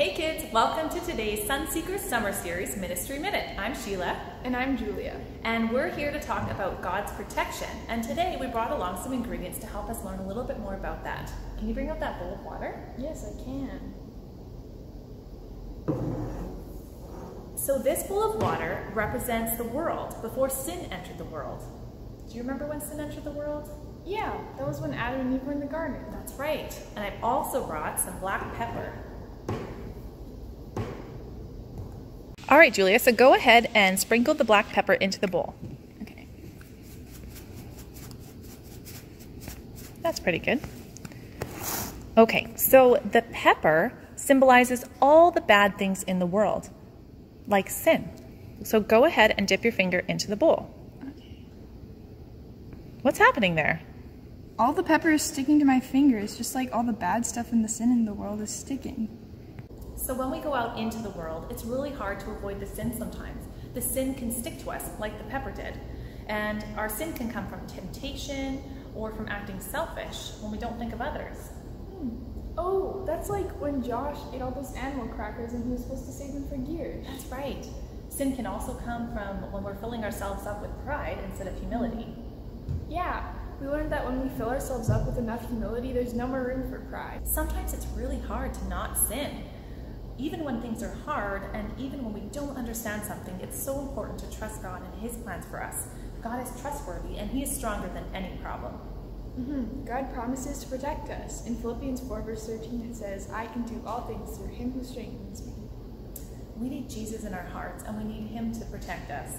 Hey kids, welcome to today's Sunseekers Summer Series Ministry Minute. I'm Sheila. And I'm Julia. And we're here to talk about God's protection. And today we brought along some ingredients to help us learn a little bit more about that. Can you bring up that bowl of water? Yes, I can. So this bowl of water represents the world before sin entered the world. Do you remember when sin entered the world? Yeah, that was when Adam and Eve were in the garden. That's right. And I've also brought some black pepper. All right, Julia, so go ahead and sprinkle the black pepper into the bowl. Okay. That's pretty good. Okay, so the pepper symbolizes all the bad things in the world, like sin. So go ahead and dip your finger into the bowl. Okay. What's happening there? All the pepper is sticking to my fingers, just like all the bad stuff in the sin in the world is sticking. So when we go out into the world, it's really hard to avoid the sin sometimes. The sin can stick to us like the pepper did. And our sin can come from temptation or from acting selfish when we don't think of others. Oh, that's like when Josh ate all those animal crackers and he was supposed to save them for gears. That's right. Sin can also come from when we're filling ourselves up with pride instead of humility. Yeah, we learned that when we fill ourselves up with enough humility, there's no more room for pride. Sometimes it's really hard to not sin. Even when things are hard and even when we don't understand something, it's so important to trust God and His plans for us. God is trustworthy and He is stronger than any problem. God promises to protect us. In Philippians 4 verse 13 it says, I can do all things through Him who strengthens me. We need Jesus in our hearts and we need Him to protect us.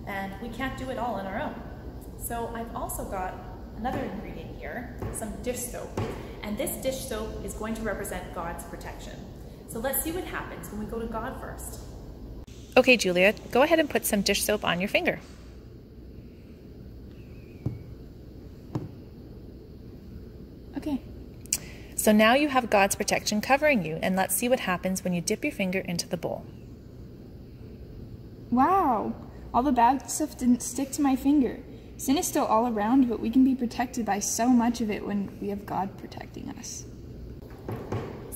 And we can't do it all on our own. So I've also got another ingredient here, some dish soap. And this dish soap is going to represent God's protection. So let's see what happens when we go to God first. Okay, Julia, go ahead and put some dish soap on your finger. Okay. So now you have God's protection covering you, and let's see what happens when you dip your finger into the bowl. Wow, all the bad stuff didn't stick to my finger. Sin is still all around, but we can be protected by so much of it when we have God protecting us.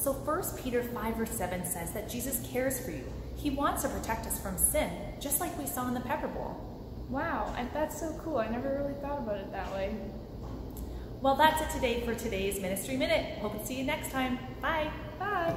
So 1 Peter 5 verse 7 says that Jesus cares for you. He wants to protect us from sin, just like we saw in the pepper bowl. Wow, that's so cool. I never really thought about it that way. Well, that's it today for today's Ministry Minute. Hope to see you next time. Bye. Bye.